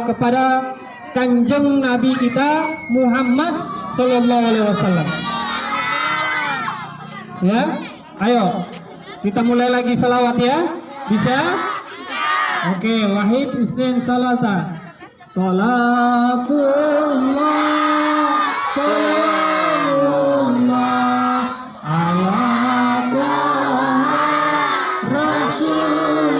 kepada Kanjeng Nabi kita Muhammad Sallallahu Alaihi Wasallam. Ya, ayo kita mulai lagi salawat ya. Bisa? Oke, wahid isnin salasa. Salatullah salamullah ala Rasulillah.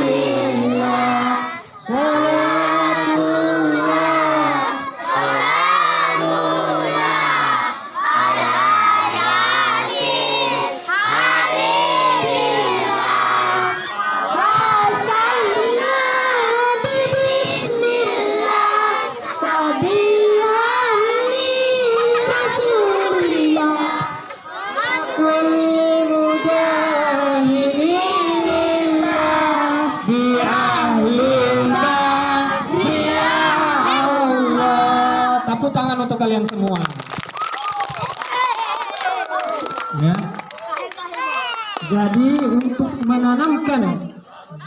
Tepuk tangan untuk kalian semua. Ya. Jadi untuk menanamkan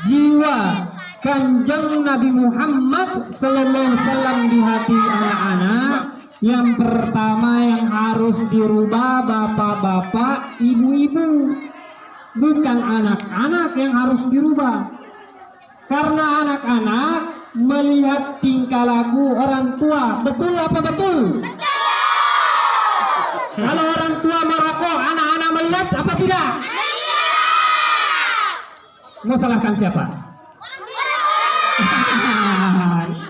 jiwa Kanjeng Nabi Muhammad Sallallahu Alaihi Wasallam di hati anak-anak, yang pertama yang harus dirubah bapak-bapak, ibu-ibu, bukan anak-anak yang harus dirubah. Karena anak-anak melihat tingkah laku orang tua, betul apa betul? Kalau orang tua merokok, anak-anak melihat apa tidak? Mau salahkan siapa?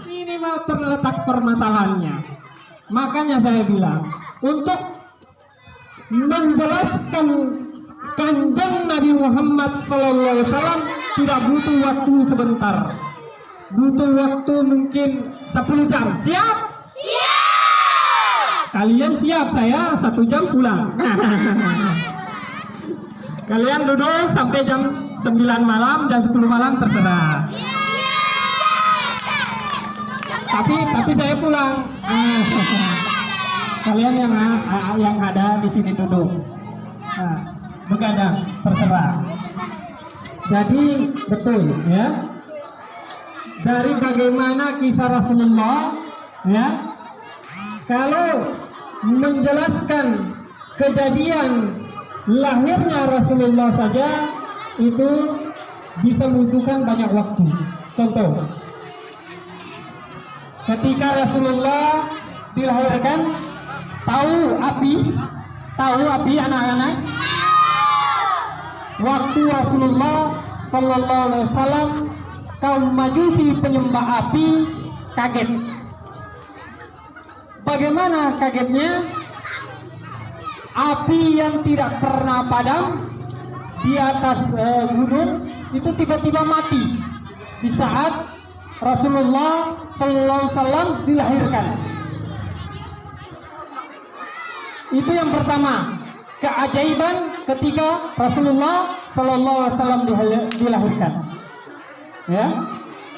Ini mau terletak permasalahannya. Makanya saya bilang, untuk menjelaskan Kanjeng Nabi Muhammad SAW tidak butuh waktu sebentar, butuh waktu mungkin 10 jam. Siap? Siap. Kalian siap, saya 1 jam pulang. Kalian duduk sampai jam 9 malam dan 10 malam terserah. Tapi saya pulang. Kalian yang ada di sini duduk. Nah, begadang terserah. Jadi betul ya. Dari bagaimana kisah Rasulullah ya, kalau menjelaskan kejadian lahirnya Rasulullah saja itu bisa membutuhkan banyak waktu. Contoh, ketika Rasulullah dilahirkan, tahu api anak-anak? Waktu Rasulullah Sallallahu Alaihi Wasallam, kaum Majusi penyembah api kaget. Bagaimana kagetnya? Api yang tidak pernah padam di atas gunung itu tiba-tiba mati di saat Rasulullah Sallallahu Alaihi Wasallam dilahirkan. Itu yang pertama, keajaiban ketika Rasulullah Sallallahu Alaihi Wasallam dilahirkan. Ya,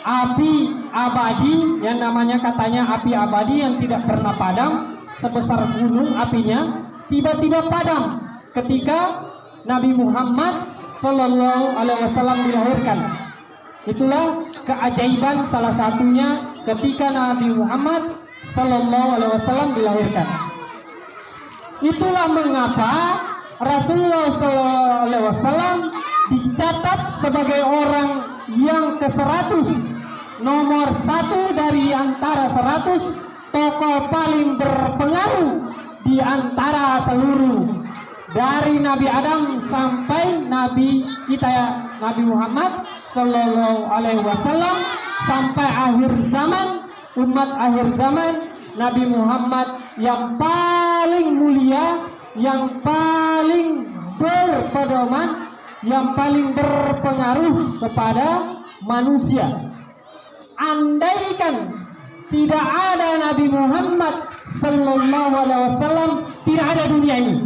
api abadi yang namanya katanya api abadi yang tidak pernah padam, sebesar gunung apinya tiba-tiba padam ketika Nabi Muhammad Sallallahu Alaihi Wasallam dilahirkan. Itulah keajaiban salah satunya ketika Nabi Muhammad Sallallahu Alaihi Wasallam dilahirkan. Itulah mengapa Rasulullah Sallallahu Alaihi Wasallam dicatat sebagai orang yang ke-100, nomor 1 dari antara 100 tokoh paling berpengaruh di antara seluruh, dari Nabi Adam sampai Nabi kita Nabi Muhammad Sallallahu Alaihi Wasallam, sampai akhir zaman, umat akhir zaman, Nabi Muhammad yang paling mulia, yang paling berpedoman, yang paling berpengaruh kepada manusia. Andaikan tidak ada Nabi Muhammad Sallallahu Alaihi Wasallam, tidak ada dunia ini.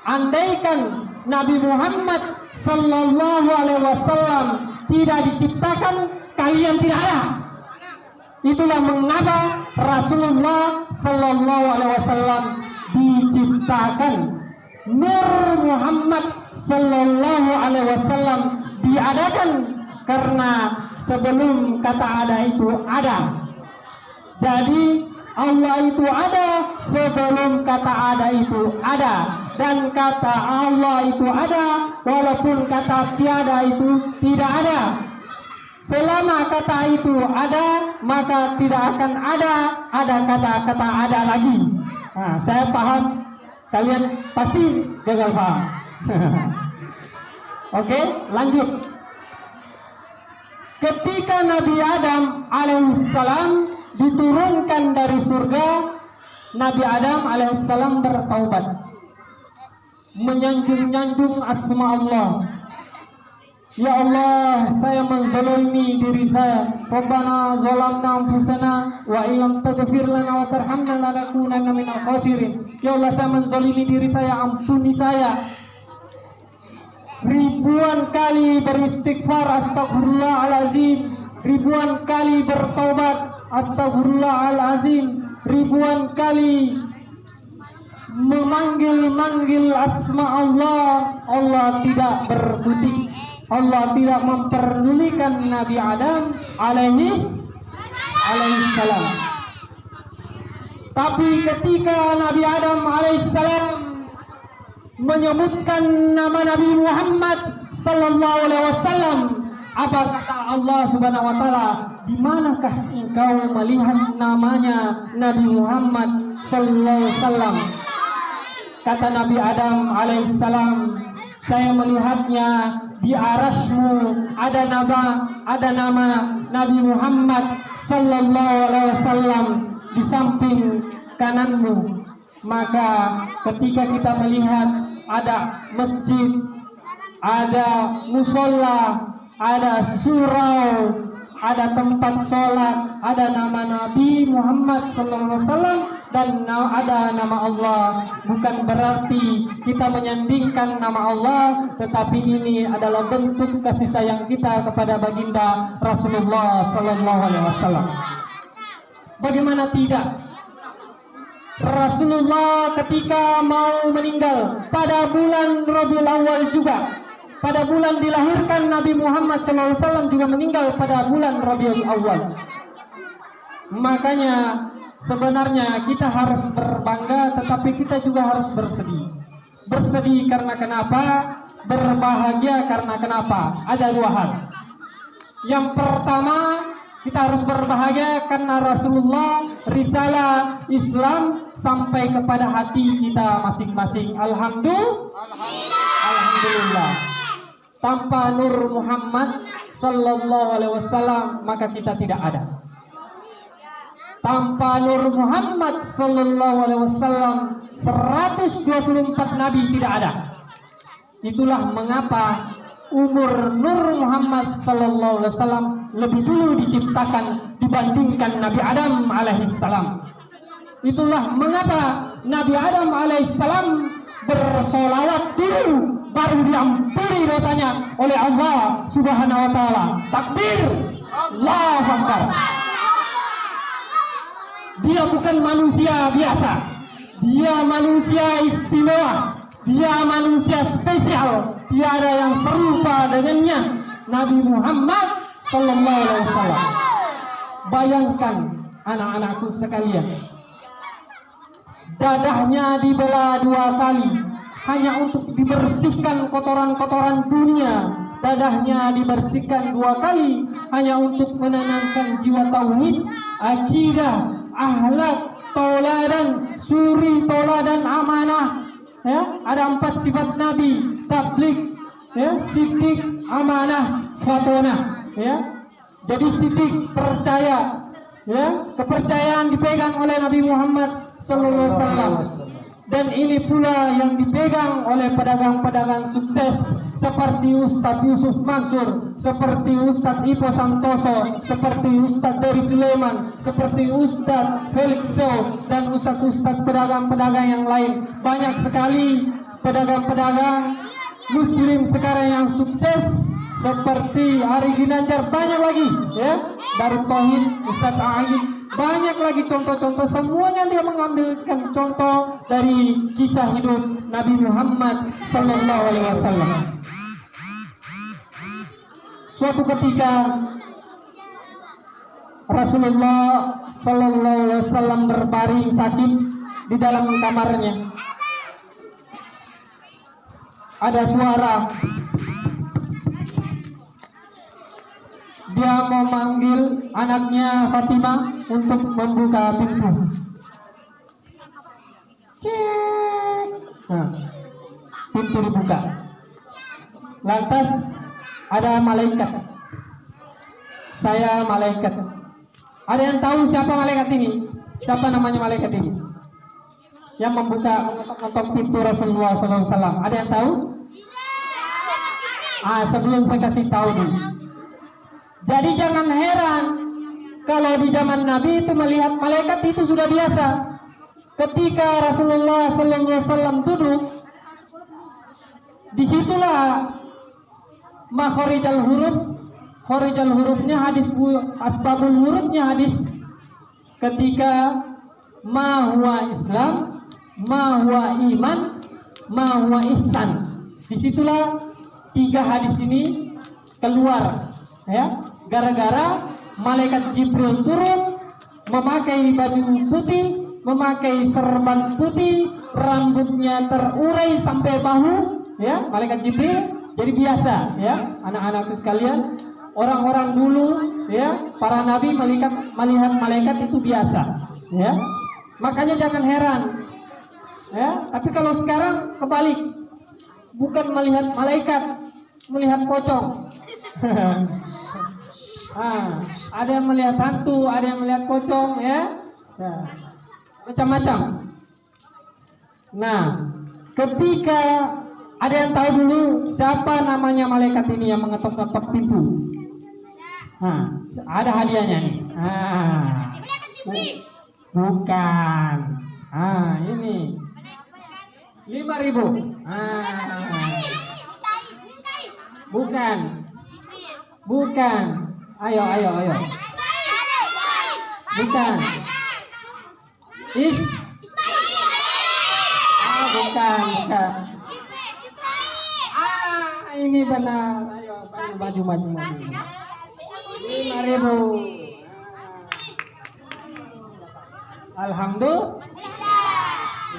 Andaikan Nabi Muhammad Sallallahu Alaihi Wasallam tidak diciptakan, kalian tidak ada. Itulah mengapa Rasulullah Sallallahu Alaihi Wasallam diciptakan. Nur Muhammad Sallallahu Alaihi Wasallam diadakan karena sebelum kata ada itu ada. Jadi Allah itu ada sebelum kata ada itu ada, dan kata Allah itu ada walaupun kata tiada itu tidak ada. Selama kata itu ada, maka tidak akan ada kata-kata ada lagi. Nah, saya paham, kalian pasti gagal paham. Oke, lanjut. Ketika Nabi Adam alaihissalam diturunkan dari surga, Nabi Adam alaihissalam bertaubat, menyanjung-nyanjung asma Allah. Ya Allah, saya menzalimi diri saya. Rabbana zalamna anfusana wa illam taghfir lana wa tarhamna lanakunanna minal khasirin. Ya Allah, saya menzalimi diri saya, ampuni saya. Ribuan kali beristighfar, astagfirullahalazim. Ribuan kali bertaubat, astagfirullahalazim. Ribuan kali memanggil asma Allah. Allah tidak berkutik, Allah tidak memperdulikan Nabi Adam alaihissalam. Tapi ketika Nabi Adam alaihissalam menyebutkan nama Nabi Muhammad sallallahu alaihi wasallam, apa kata Allah Subhanahu wa taala? Di manakah engkau melihat namanya Nabi Muhammad sallallahu alaihi wasallam? Kata Nabi Adam alaihissalam, saya melihatnya di arasmu, ada nama Nabi Muhammad sallallahu alaihi wasallam di samping kananmu. Maka ketika kita melihat ada masjid, ada musola, ada surau, ada tempat sholat, ada nama Nabi Muhammad sallallahu alaihi wasallam dan ada nama Allah, bukan berarti kita menyandingkan nama Allah, tetapi ini adalah bentuk kasih sayang kita kepada baginda Rasulullah sallallahu alaihi wasallam. Bagaimana tidak? Rasulullah ketika mau meninggal pada bulan Rabiul Awal juga, pada bulan dilahirkan Nabi Muhammad SAW juga meninggal pada bulan Rabiul Awal. Makanya sebenarnya kita harus berbangga, tetapi kita juga harus bersedih. Bersedih karena kenapa? Berbahagia karena kenapa? Ada dua hal. Yang pertama, kita harus berbahagia karena Rasulullah, risalah Islam sampai kepada hati kita masing-masing. Alhamdulillah. Tanpa Nur Muhammad sallallahu alaihi wasallam maka kita tidak ada. Tanpa Nur Muhammad sallallahu alaihi wasallam 124 nabi tidak ada. Itulah mengapa umur Nur Muhammad sallallahu alaihi wasallam lebih dulu diciptakan dibandingkan Nabi Adam alaihissalam. Itulah mengapa Nabi Adam alaihissalam bersolawat dulu baru diampuni dosanya oleh Allah Subhanahu wa taala. Takbir, Allahu Akbar. Dia bukan manusia biasa, dia manusia istimewa, dia manusia spesial, tiada yang serupa dengannya, Nabi Muhammad sallallahu alaihi wasallam. Bayangkan anak-anakku sekalian, dadahnya dibelah dua kali hanya untuk dibersihkan kotoran-kotoran dunia. Dadahnya dibersihkan dua kali hanya untuk menanamkan jiwa tauhid, akidah, akhlak, tauladan, suri, tauladan, amanah. Ya, ada 4 sifat Nabi: tabligh, ya, siddiq, amanah, fatonah. Ya, jadi siddiq percaya, ya, kepercayaan dipegang oleh Nabi Muhammad sallallahu alaihi wasallam. Dan ini pula yang dipegang oleh pedagang-pedagang sukses seperti Ustadz Yusuf Mansur, seperti Ustadz Ipo Santoso, seperti Ustadz Dery Sulaiman, seperti Ustadz Felix Show, dan ustadz-ustadz pedagang-pedagang yang lain. Banyak sekali pedagang-pedagang muslim sekarang yang sukses seperti Ari Ginanjar, banyak lagi, ya, dari Tauhid, Ustadz A'id, banyak lagi contoh-contoh. Semuanya dia mengambilkan contoh dari kisah hidup Nabi Muhammad sallallahu alaihi wasallam. Suatu ketika Rasulullah Sallallahu Alaihi Wasallam berbaring sakit di dalam kamarnya. Ada suara, dia memanggil anaknya Fatimah untuk membuka pintu. Nah, pintu dibuka. Lantas ada malaikat. Saya malaikat. Ada yang tahu siapa malaikat ini? Siapa namanya malaikat ini? Yang membuka, mengetok pintu Rasulullah SAW. Ada yang tahu? Sebelum saya kasih tahu dulu. Jadi jangan heran kalau di zaman Nabi itu melihat malaikat itu sudah biasa. Ketika Rasulullah SAW duduk, disitulah makhorijal huruf, khorijal hurufnya hadis, asbabul hurufnya hadis. Ketika ma huwa Islam, ma huwa iman, ma huwa ihsan. Disitulah 3 hadis ini keluar, ya. Gara-gara malaikat Jibril turun memakai baju putih, memakai serban putih, rambutnya terurai sampai bahu, ya. Malaikat Jibril jadi biasa, ya. Anak-anakku sekalian, orang-orang dulu, ya, para nabi melihat malaikat itu biasa, ya. Makanya jangan heran, ya. Tapi kalau sekarang kebalik, bukan melihat malaikat, melihat pocong. Ada yang melihat hantu, ada yang melihat pocong, ya. Macam-macam. Nah, ketika ada yang tahu dulu siapa namanya malaikat ini yang mengetok-ketok pintu? Ada hadiahnya nih. Bukan. Ini 5.000. Bukan. Ayo. Bukan. Bukan. Ini benar. Ayo, baju. 5.000. Alhamdulillah.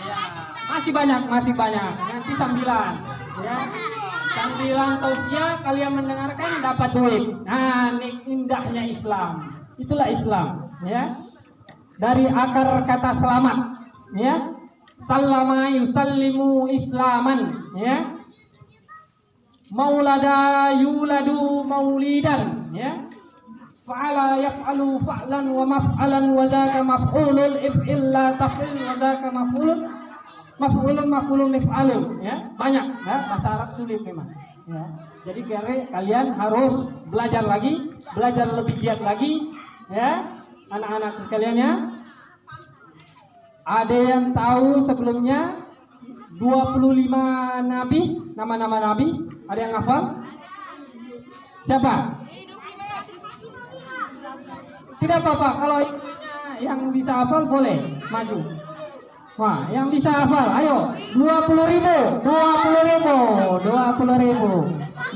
Ya, masih banyak. Nanti sambilan, ya. Sambilan tausiah kalian mendengarkan dapat duit. Indahnya Islam. Itulah Islam, ya. Dari akar kata selamat, ya. Sallama yusallimu islaman, ya. Maulada yuladu maulidan, ya. Fa'ala yaf'alu fa'lan wa maf'alan wa dzaka maf'ulun if'il la taf'il wa dzaka maf'ulun if'alun, ya. Banyak, ya. Bahasa Arab sulit memang, ya. Jadi kalian harus belajar lebih giat lagi, ya. Anak-anak sekalian, ya. Ada yang tahu sebelumnya 25 nabi, nama-nama nabi? Ada yang hafal? Siapa? Tidak apa-apa, kalau yang bisa hafal boleh maju. Wah, yang bisa hafal, ayo 20.000.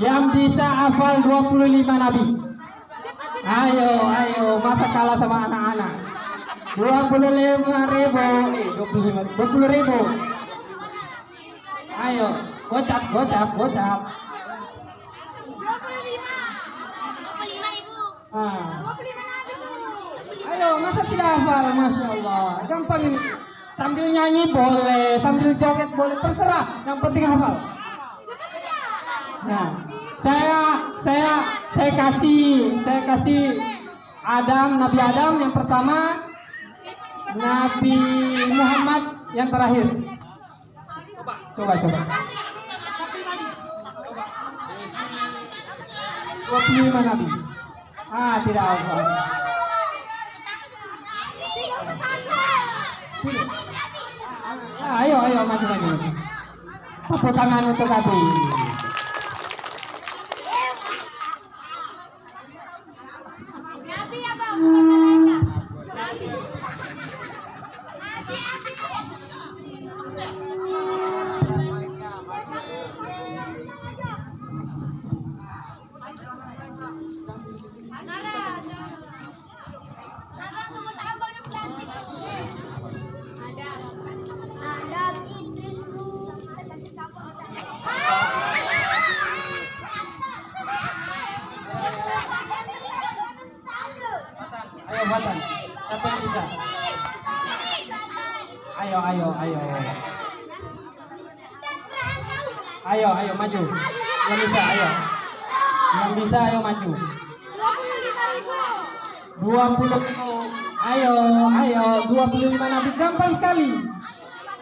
Yang bisa hafal 25 nabi. Ayo, masa kalah sama anak-anak. 20.000. Ayo, gocap. 25.000. Ayo, masa tidak hafal? Masya Allah, gampang ini. Sambil nyanyi boleh, sambil joget boleh, terserah. Yang penting hafal. Nah, saya kasih Nabi Adam yang pertama, Nabi Muhammad yang terakhir. Coba. 25 nabi. Tidak hafal. Ayo maju. Tepuk tangan untuk Abi. Ayo Fatan, siapa yang bisa? Ayo. Ayo maju. Yang bisa, ayo. Yang bisa, ayo maju. 20. Ayo. 25 nabi, gampang sekali.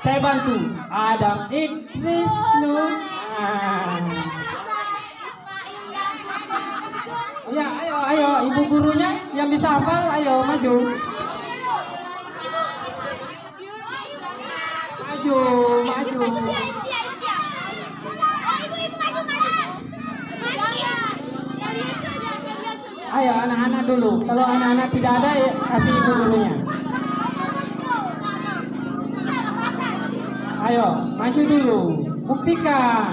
Saya bantu. Adam, Idris, Nuh. Ya, ayo, ibu gurunya yang bisa hafal, ayo maju. Ayo anak-anak dulu. Kalau anak-anak tidak ada, ya kasih ibu gurunya. Ayo, maju dulu. Buktikan.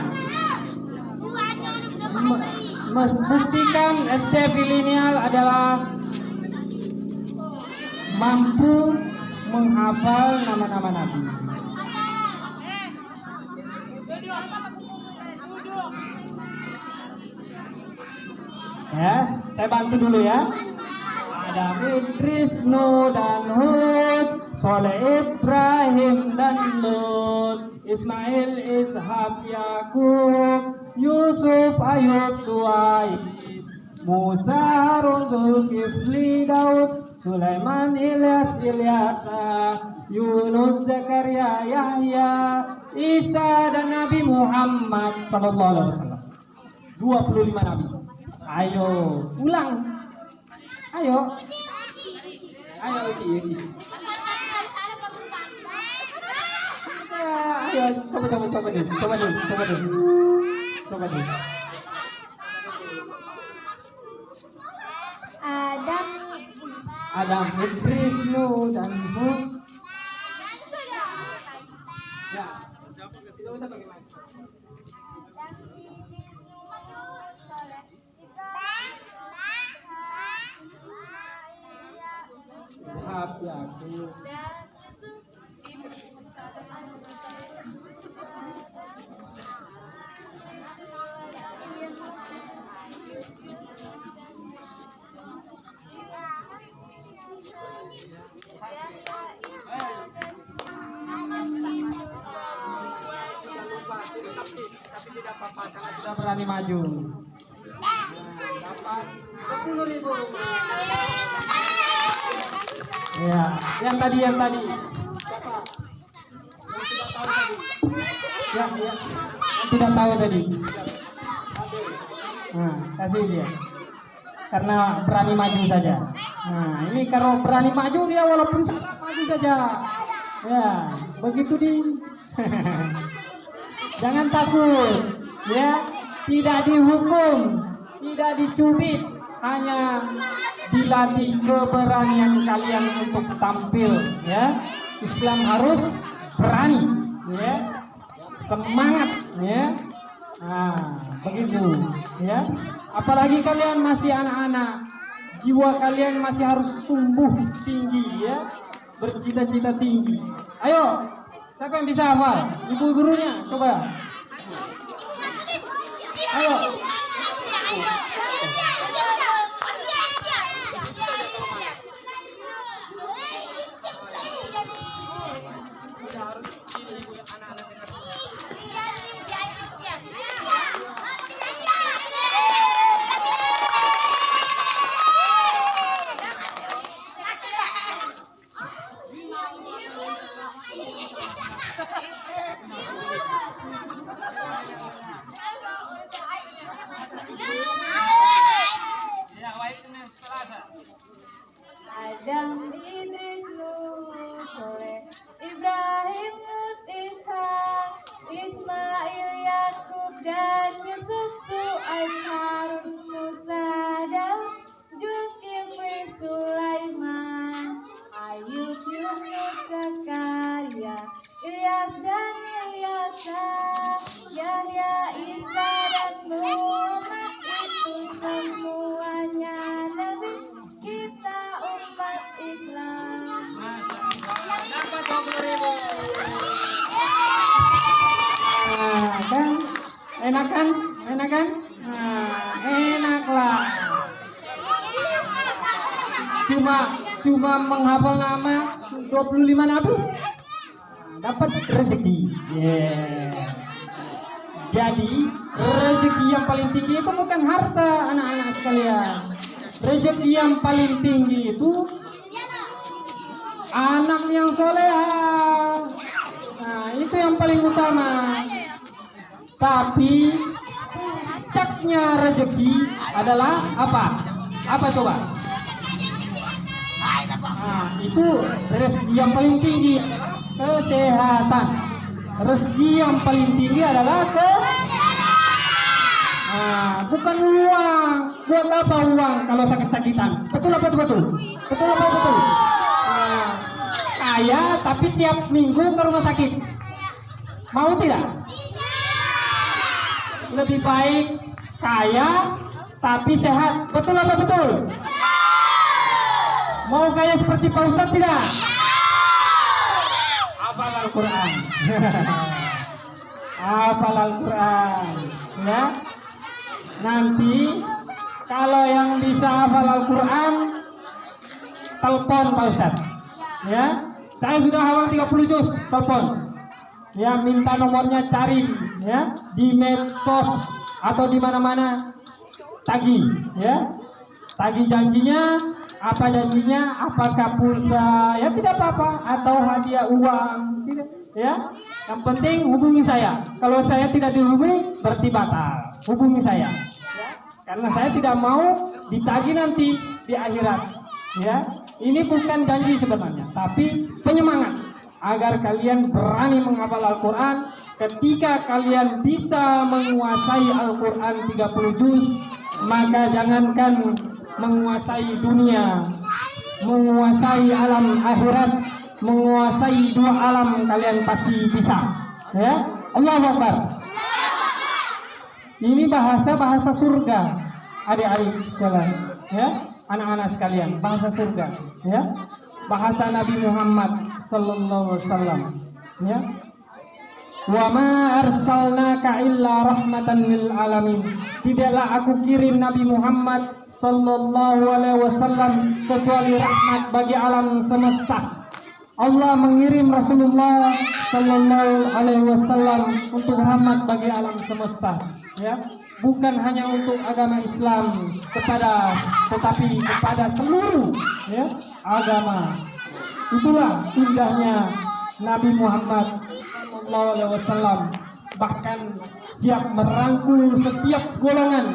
Buktikan SD Milenial adalah mampu menghafal nama-nama nabi. Ya, saya bantu dulu ya. Ada Idris, Nuh dan Hud, Soleh, Ibrahim dan Lut, Ismail, Ishak, Yakub, Yusuf, Ayub, Suaib, Musa, Harun, Zulkifli, Daud, Sulaiman, Ilyasa, Yunus, Zakaria, Yahya, Isa dan Nabi Muhammad sallallahu alaihi wasallam. 25 nabi. Ayo, ulang. Ayo, Iki. Ayo, coba dulu. Adam, Idris, Nuh dan Hud. Ya, tidak usah pakai mic. Tapi tidak apa-apa karena sudah berani maju. Dapat 10.000. Ya, yang tadi. Siapa? Yang tidak tahu tadi. Nah, kasih dia. Karena berani maju saja. Nah, ini kalau berani maju dia walaupun salah maju saja. Ya, begitu di. Jangan takut, ya. Tidak dihukum, tidak dicubit, hanya dilatih keberanian kalian untuk tampil, ya. Islam harus berani, ya. Semangat, ya. Nah, begitu, ya. Apalagi kalian masih anak-anak, jiwa kalian masih harus tumbuh tinggi, ya. Bercita-cita tinggi. Ayo. Siapa yang bisa hafal? Ibu gurunya, coba. Ayo. Adam, Idris, Nuh, Soleh, Ibrahim, Lut, Ishak, Ismail, Yakub dan Yusuf, Su'aib, Harun, Musa, Daud, Zulkifli, Sulaiman, Ayub, Yunus, Zakaria, Ilyas dan Ilyasa, Yahya, Isa dan Muhammad, itu semuanya nabi kita umat Islam. Dapat 20.000. Kan enak kan? Nah, enaklah. cuma menghafal nama 25 nabi dapat rezeki. Jadi rezeki yang paling tinggi itu bukan harta, anak-anak sekalian. Rezeki yang paling tinggi itu anak yang soleha. Nah, itu yang paling utama. Tapi puncaknya rezeki adalah apa? Apa coba? Nah, itu rezeki yang paling tinggi kesehatan. Rezeki yang paling tinggi adalah bukan uang. Buat apa uang kalau sakit-sakitan? Betul apa betul? Betul apa betul? Kaya tapi tiap minggu ke rumah sakit. Mau tidak? Lebih baik kaya tapi sehat. Betul apa betul? Mau kaya seperti Pak Ustadz tidak? Hafal Al-Quran. Hafal Al-Quran. Ya. Nanti kalau yang bisa hafal Al-Quran, telepon Pak Ustadz. Ya. Saya sudah hafal 30 juz, telepon. Ya, minta nomornya, cari ya di medsos atau di mana-mana, tagih ya, tagih janjinya. Apa janjinya? Apakah pulsa? Ya tidak apa-apa, atau hadiah uang, tidak ya. Yang penting hubungi saya. Kalau saya tidak dihubungi berarti batal. Hubungi saya ya. Karena saya tidak mau ditagih nanti di akhirat ya. Ini bukan janji sebenarnya, tapi penyemangat agar kalian berani menghafal Al-Quran. Ketika kalian bisa menguasai Al-Quran 30 juz, maka jangankan menguasai dunia, menguasai alam akhirat, menguasai dua alam kalian pasti bisa ya. Allahu Akbar. Ini bahasa surga, adik-adik sekalian ya, anak-anak sekalian, bahasa surga ya, bahasa Nabi Muhammad sallallahu alaihi wasallam ya. Wa ma arsalnaka illa rahmatan lil alamin. Tidaklah aku kirim Nabi Muhammad sallallahu alaihi wasallam kecuali rahmat bagi alam semesta. Allah mengirim Rasulullah sallallahu alaihi wasallam untuk rahmat bagi alam semesta ya. Bukan hanya untuk agama Islam tetapi kepada seluruh ya agama. Itulah indahnya Nabi Muhammad sallallahu alaihi wasallam, bahkan siap merangkul setiap golongan.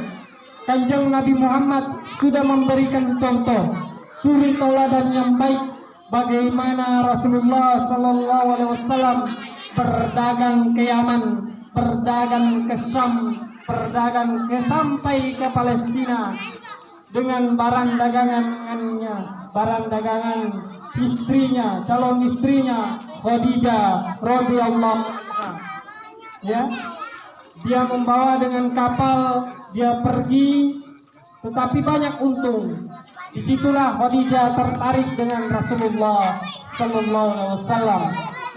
Kanjeng Nabi Muhammad sudah memberikan contoh suri teladan yang baik bagaimana Rasulullah sallallahu alaihi wasallam berdagang ke Yaman, berdagang ke Syam, berdagang sampai ke Palestina dengan barang dagangannya, barang dagangan istrinya, calon istrinya Khadijah radhiyallahu anha. Ya, dia membawa dengan kapal, dia pergi, tetapi banyak untung. Disitulah Khadijah tertarik dengan Rasulullah sallallahu alaihi wasallam,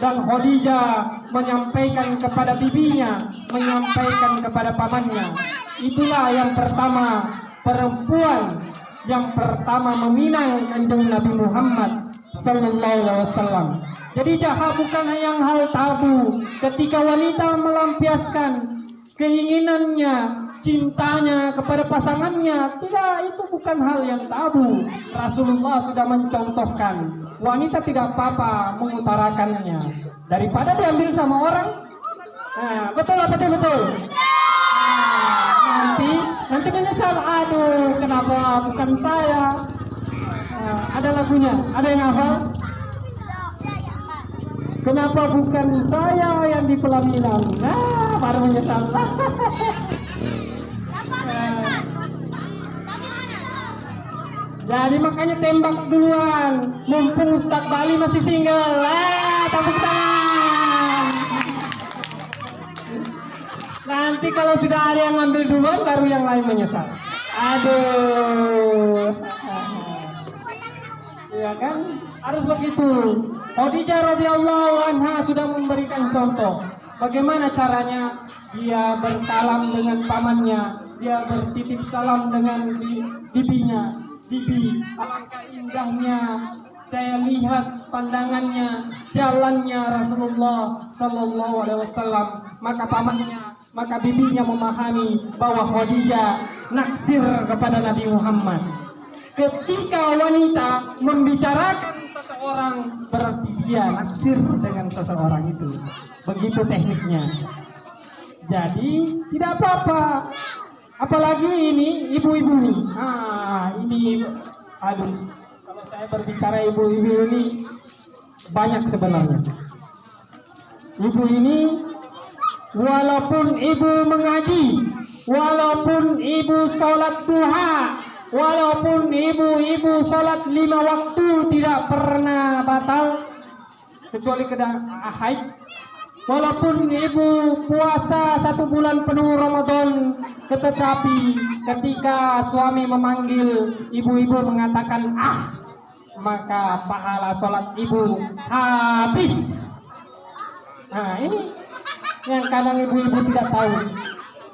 dan Khadijah menyampaikan kepada bibinya, menyampaikan kepada pamannya. Itulah yang pertama, perempuan yang pertama meminang Kanjeng Nabi Muhammad sallallahu alaihi wasallam. Jadi jahat bukan yang hal tabu ketika wanita melampiaskan keinginannya, cintanya kepada pasangannya. Tidak, itu bukan hal yang tabu. Rasulullah sudah mencontohkan wanita tidak apa-apa mengutarakannya daripada diambil sama orang. Nah, betul apa betul? Nanti menyesal. Aduh, kenapa bukan saya? Nah, ada lagunya, ada yang hafal? Kenapa bukan saya yang di pelaminan? Nah, baru menyesal. Jadi makanya tembak duluan, mumpung Ustadz Bali masih single. Tepuk tangan. Nanti kalau sudah ada yang ngambil duluan, baru yang lain menyesal. Aduh. Ya kan? Harus begitu. Khadijah radhiyallahu anha sudah memberikan contoh bagaimana caranya dia bersalam dengan pamannya, dia bertitip salam dengan bibinya. Bibi, alangkah indahnya saya lihat pandangannya, jalannya Rasulullah Sallallahu Alaihi Wasallam. Maka pamannya, maka bibinya memahami bahwa Khadijah naksir kepada Nabi Muhammad. Ketika wanita membicarakan seseorang, berarti dia naksir dengan seseorang itu. Begitu tekniknya. Jadi tidak apa-apa. Apalagi ini ibu-ibu nih. Ini aduh, kalau saya berbicara ibu-ibu ini banyak sebenarnya. Ibu ini walaupun ibu mengaji, walaupun ibu sholat duha, walaupun ibu-ibu sholat 5 waktu tidak pernah batal kecuali haid, walaupun ibu puasa 1 bulan penuh Ramadan, tetapi ketika suami memanggil, ibu-ibu mengatakan maka pahala sholat ibu habis. Nah, ini yang kadang ibu-ibu tidak tahu.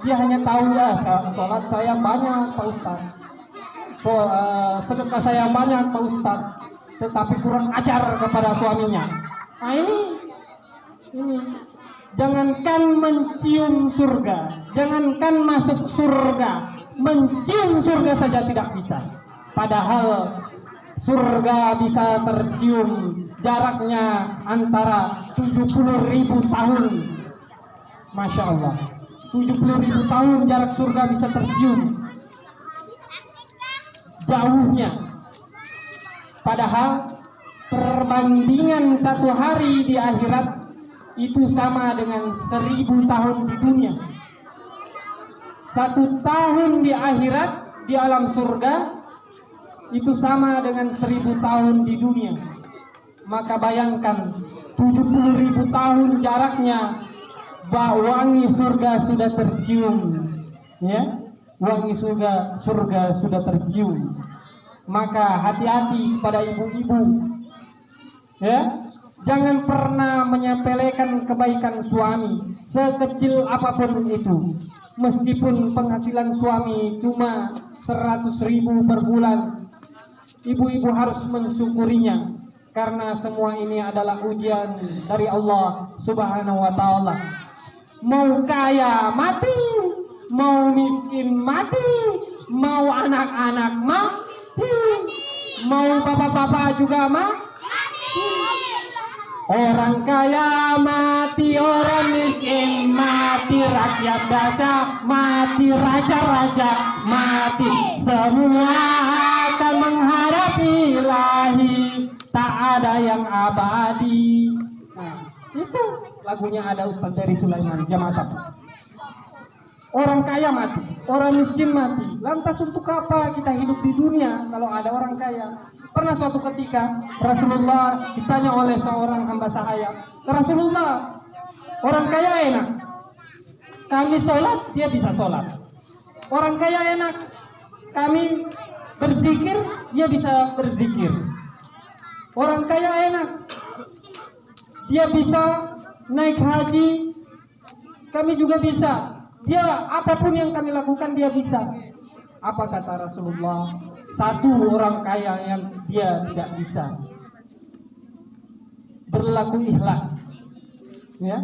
Dia hanya tahu sholat saya banyak Pak Ustaz, sedekah saya banyak Pak Ustaz, tetapi kurang ajar kepada suaminya. Nah, ini jangankan mencium surga, jangankan masuk surga, mencium surga saja tidak bisa. Padahal surga bisa tercium, jaraknya antara 70.000 tahun. Masya Allah, 70.000 tahun jarak surga bisa tercium jauhnya. Padahal perbandingan 1 hari di akhirat itu sama dengan 1000 tahun di dunia. 1 tahun di akhirat di alam surga itu sama dengan 1000 tahun di dunia. Maka bayangkan 70.000 tahun jaraknya, wangi surga sudah tercium, ya, wangi surga sudah tercium. Maka hati-hati kepada ibu-ibu, ya. Jangan pernah menyepelekan kebaikan suami, sekecil apapun itu. Meskipun penghasilan suami cuma 100.000 per bulan, ibu-ibu harus mensyukurinya, karena semua ini adalah ujian dari Allah Subhanahu wa Ta'ala. Mau kaya mati, mau miskin mati, mau anak-anak mati, mau bapak-bapak juga mati. Orang kaya mati, orang miskin mati, rakyat biasa mati, raja-raja mati, semua akan menghadapi ilahi, tak ada yang abadi. Nah, itu lagunya ada Ustaz dari Sulaiman Jamaah. Orang kaya mati, orang miskin mati. Lantas untuk apa kita hidup di dunia kalau ada orang kaya? Pernah suatu ketika Rasulullah ditanya oleh seorang hamba sahaya, Rasulullah, orang kaya enak, kami sholat dia bisa sholat. Orang kaya enak, kami berzikir dia bisa berzikir. Orang kaya enak, dia bisa naik haji, kami juga bisa. Dia apapun yang kami lakukan dia bisa. Apa kata Rasulullah? Satu orang kaya yang dia tidak bisa, berlaku ikhlas, ya.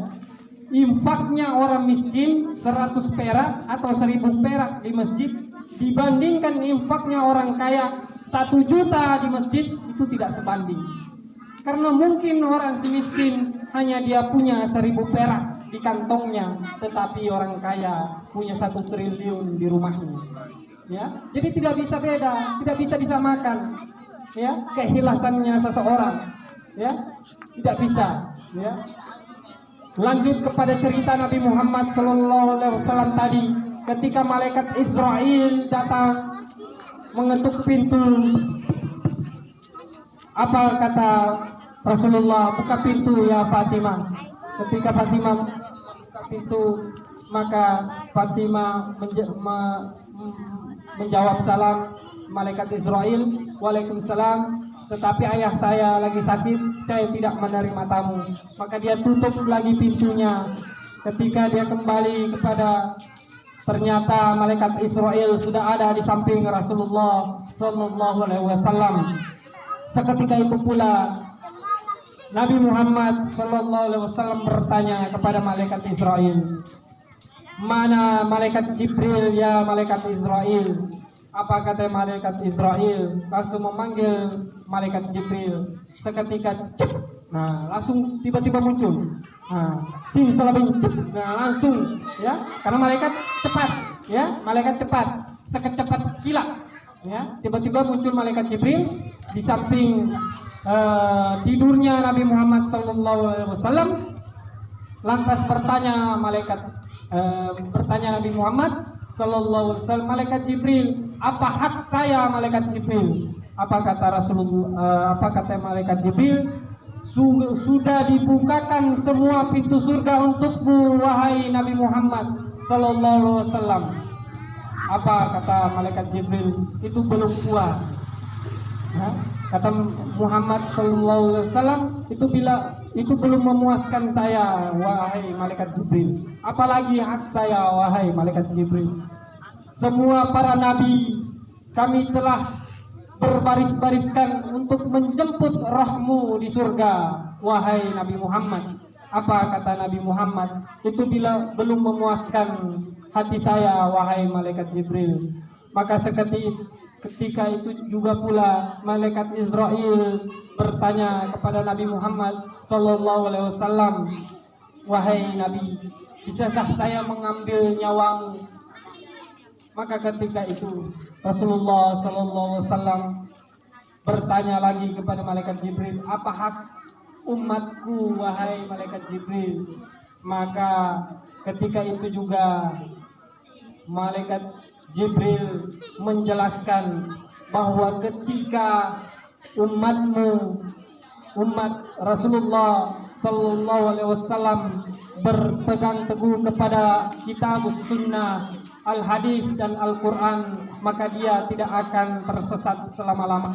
Infaknya orang miskin 100 perak atau 1000 perak di masjid dibandingkan infaknya orang kaya 1 juta di masjid, itu tidak sebanding. Karena mungkin orang miskin hanya dia punya 1000 perak di kantongnya, tetapi orang kaya punya 1 triliun di rumahnya. Ya, jadi tidak bisa beda, tidak bisa disamakan, ya, keikhlasannya seseorang, ya, tidak bisa, ya. Lanjut kepada cerita Nabi Muhammad SAW tadi, ketika malaikat Israel datang mengetuk pintu, apa kata Rasulullah? Buka pintu ya Fatimah. Ketika Fatimah membuka pintu, maka Fatimah menjawab salam malaikat Israel, Waalaikumsalam, tetapi ayah saya lagi sakit, saya tidak menerima tamu. Maka dia tutup lagi pintunya. Ketika dia kembali ternyata malaikat Israel sudah ada di samping Rasulullah Sallallahu Alaihi Wasallam. Seketika itu pula Nabi Muhammad Sallallahu Alaihi Wasallam bertanya kepada malaikat Israel, mana malaikat Jibril ya malaikat Israel? Apa kata malaikat Israel? Langsung memanggil malaikat Jibril. Seketika cep, nah langsung tiba-tiba muncul. Nah, simsalabim cep, nah langsung ya, karena malaikat cepat, ya malaikat cepat, sekecepat kilat, ya tiba-tiba muncul malaikat Jibril di samping tidurnya Nabi Muhammad SAW. Lantas bertanya Nabi Muhammad SAW, malaikat Jibril, apa hak saya malaikat Jibril? Apa kata Rasulullah? Apa kata malaikat Jibril? Sudah dibukakan semua pintu surga untukmu wahai Nabi Muhammad SAW. Apa kata malaikat Jibril? Itu belum puas. Nah, kata Muhammad SAW, itu belum memuaskan saya wahai malaikat Jibril. Apalagi hak saya wahai malaikat Jibril. Semua para nabi kami telah berbaris-bariskan untuk menjemput rohmu di surga wahai Nabi Muhammad. Apa kata Nabi Muhammad? Itu belum memuaskan hati saya wahai malaikat Jibril. Maka ketika itu juga pula malaikat Israel bertanya kepada Nabi Muhammad Sallallahu Alaihi Wasallam, wahai Nabi, bisakah saya mengambil nyawamu? Maka ketika itu Rasulullah Sallallahu Alaihi Wasallam bertanya lagi kepada malaikat Jibril, apa hak umatku wahai malaikat Jibril? Maka ketika itu juga malaikat Jibril menjelaskan bahwa ketika umat Rasulullah Sallallahu Alaihi Wasallam berpegang teguh kepada kitab sunnah, al-hadis dan Al-Quran, maka dia tidak akan tersesat selama-lama,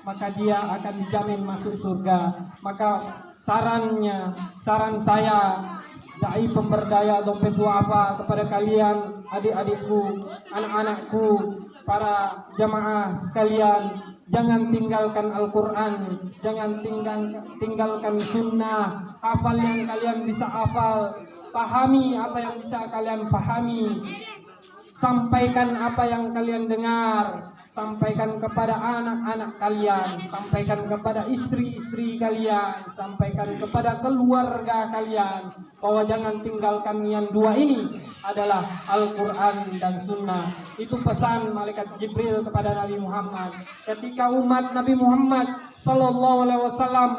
maka dia akan dijamin masuk surga. Maka saran saya dai pemberdaya dompet duafa kepada kalian, adik-adikku, anak-anakku, para jamaah sekalian, jangan tinggalkan Al-Quran, jangan tinggalkan sunnah. Hafal yang kalian bisa hafal, pahami apa yang bisa kalian pahami, sampaikan apa yang kalian dengar, sampaikan kepada anak-anak kalian, sampaikan kepada istri-istri kalian, sampaikan kepada keluarga kalian, bahwa jangan tinggalkan yang dua ini adalah Al-Quran dan Sunnah. Itu pesan malaikat Jibril kepada Nabi Muhammad. Ketika umat Nabi Muhammad Sallallahu Alaihi Wasallam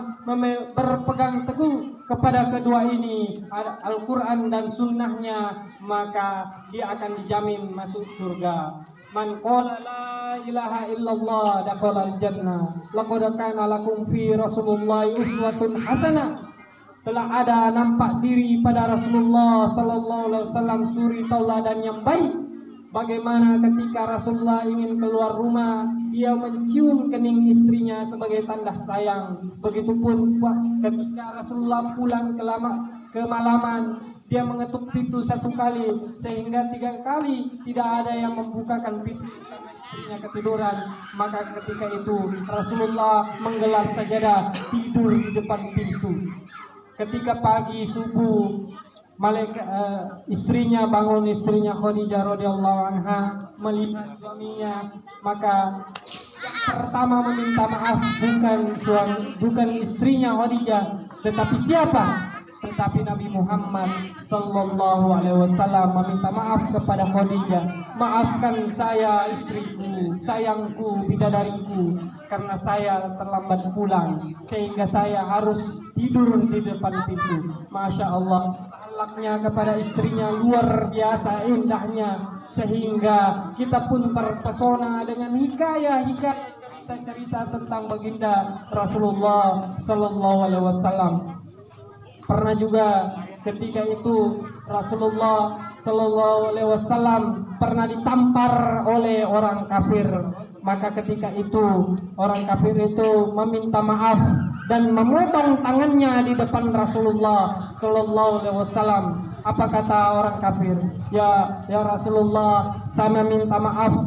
berpegang teguh kepada kedua ini, Al-Quran dan Sunnahnya, maka dia akan dijamin masuk surga. Man qala la ilaha illallah dakhalal jannah. Laqad kana lakum fi Rasulullah uswatun hasanah. Telah ada nampak diri pada Rasulullah Sallallahu Alaihi Wasallam suri tauladan yang baik. Bagaimana ketika Rasulullah ingin keluar rumah, dia mencium kening istrinya sebagai tanda sayang. Begitupun ketika Rasulullah pulang ke malaman, dia mengetuk pintu 1 kali, sehingga 3 kali tidak ada yang membukakan pintu karena istrinya ketiduran. Maka ketika itu Rasulullah menggelar sajadah, tidur di depan pintu. Ketika pagi subuh, istrinya Khadijah radhiyallahu anha melihat suaminya, maka pertama meminta maaf bukan istrinya Khadijah, tetapi siapa? Tetapi Nabi Muhammad Sallallahu Alaihi Wasallam meminta maaf kepada Khadijah. Maafkan saya istriku, sayangku, bidadariku, karena saya terlambat pulang sehingga saya harus tidur di depan pintu. Masya Allah, akhlaknya kepada istrinya luar biasa indahnya, sehingga kita pun terpesona dengan hikayah-hikayah, cerita-cerita tentang baginda Rasulullah Sallallahu Alaihi Wasallam. Pernah juga ketika itu Rasulullah Sallallahu Alaihi Wasallam pernah ditampar oleh orang kafir. Maka ketika itu orang kafir itu meminta maaf dan memotong tangannya di depan Rasulullah Sallallahu Alaihi Wasallam. Apa kata orang kafir? Ya Rasulullah, saya minta maaf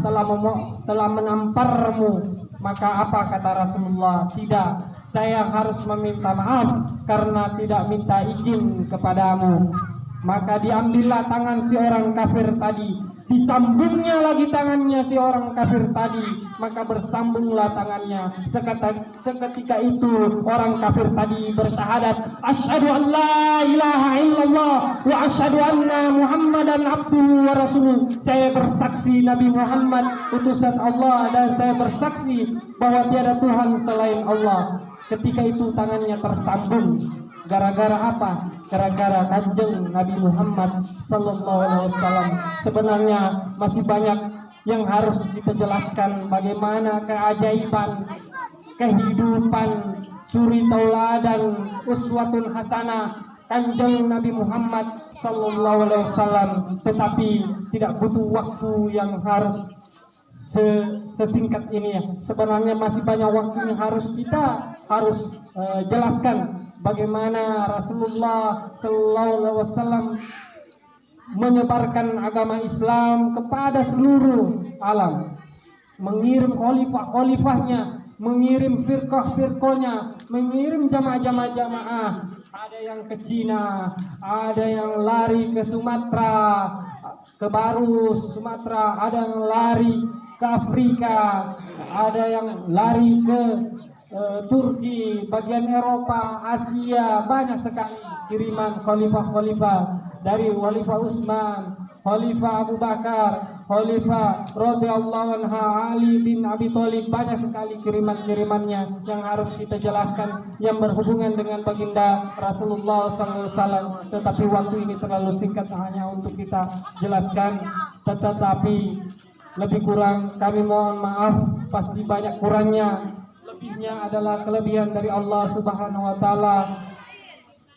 telah menamparmu. Maka apa kata Rasulullah? Tidak, saya harus meminta maaf karena tidak minta izin kepadamu. Maka diambillah tangan si orang kafir tadi, disambungnya lagi tangannya si orang kafir tadi, maka bersambunglah tangannya. Seketika itu orang kafir tadi bersyahadat, asyhadu an la ilaha illallah wa asyhadu anna Muhammadan abduhu wa rasuluh. Saya bersaksi Nabi Muhammad utusan Allah, dan saya bersaksi bahwa tiada Tuhan selain Allah. Ketika itu tangannya tersambung. Gara-gara apa? Gara-gara kanjeng Nabi Muhammad sallallahu alaihi wasallam. Sebenarnya masih banyak yang harus kita jelaskan, bagaimana keajaiban kehidupan suri tauladan uswatun hasanah kanjeng Nabi Muhammad sallallahu alaihi wasallam. Tetapi tidak butuh waktu yang harus sesingkat ini ya. Sebenarnya masih banyak waktu yang harus jelaskan bagaimana Rasulullah sallallahu alaihi wasallam menyebarkan agama Islam kepada seluruh alam, mengirim khalifah-khalifahnya, mengirim firqah-firqahnya, mengirim jamaah-jamaah. Ada yang ke Cina, ada yang lari ke Sumatera, ke Barus, Sumatera, ada yang lari ke Afrika, ada yang lari ke Turki, bagian Eropa, Asia. Banyak sekali kiriman khalifah-khalifah, dari Khalifah Utsman, Khalifah Abu Bakar, Khalifah radhiyallahu anhu Ali bin Abi Thalib. Banyak sekali kiriman-kirimannya yang harus kita jelaskan, yang berhubungan dengan baginda Rasulullah SAW. Tetapi waktu ini terlalu singkat hanya untuk kita jelaskan. Tetapi lebih kurang kami mohon maaf, pasti banyak kurangnya. Lebihnya adalah kelebihan dari Allah Subhanahu wa taala.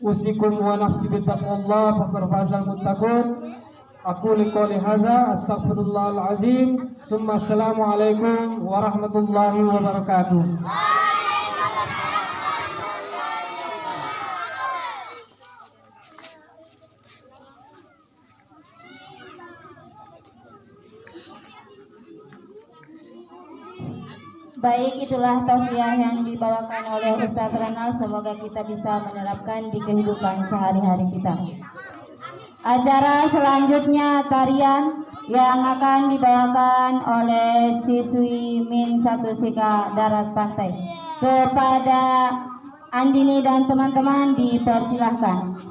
Usikum wa nafsi bittaqwallah faqad fazal muttaqun. Aku liqouli hadza astaghfirullahal azim. Summa assalamu alaikum warahmatullahi wabarakatuh. Baik, itulah tausiah yang dibawakan oleh Ustaz Ranal. Semoga kita bisa menerapkan di kehidupan sehari-hari kita. Acara selanjutnya tarian yang akan dibawakan oleh siswi Min 1 Sika Darat Pantai. Kepada Andini dan teman-teman dipersilahkan.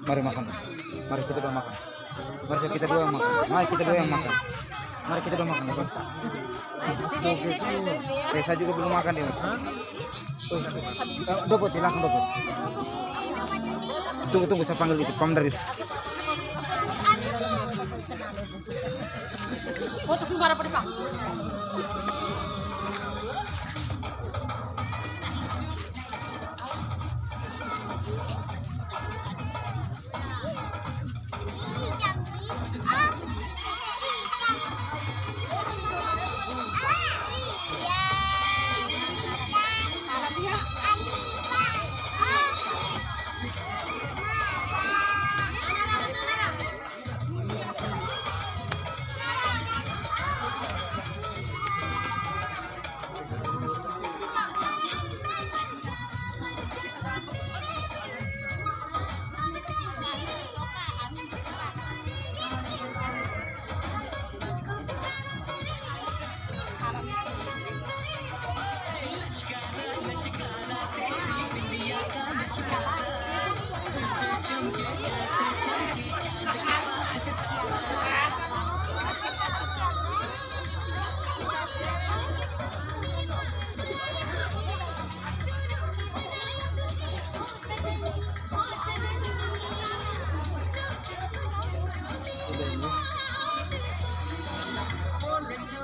Mari makan. Mari kita dua makan. Mari kita dua yang makan. Mari kita dua yang makan. Mari kita dua makan. Saya juga belum makan dia. Dobot, langsung dobot. Tunggu, saya panggil itu, Pam dari. Foto sumber apa Pak? Champion.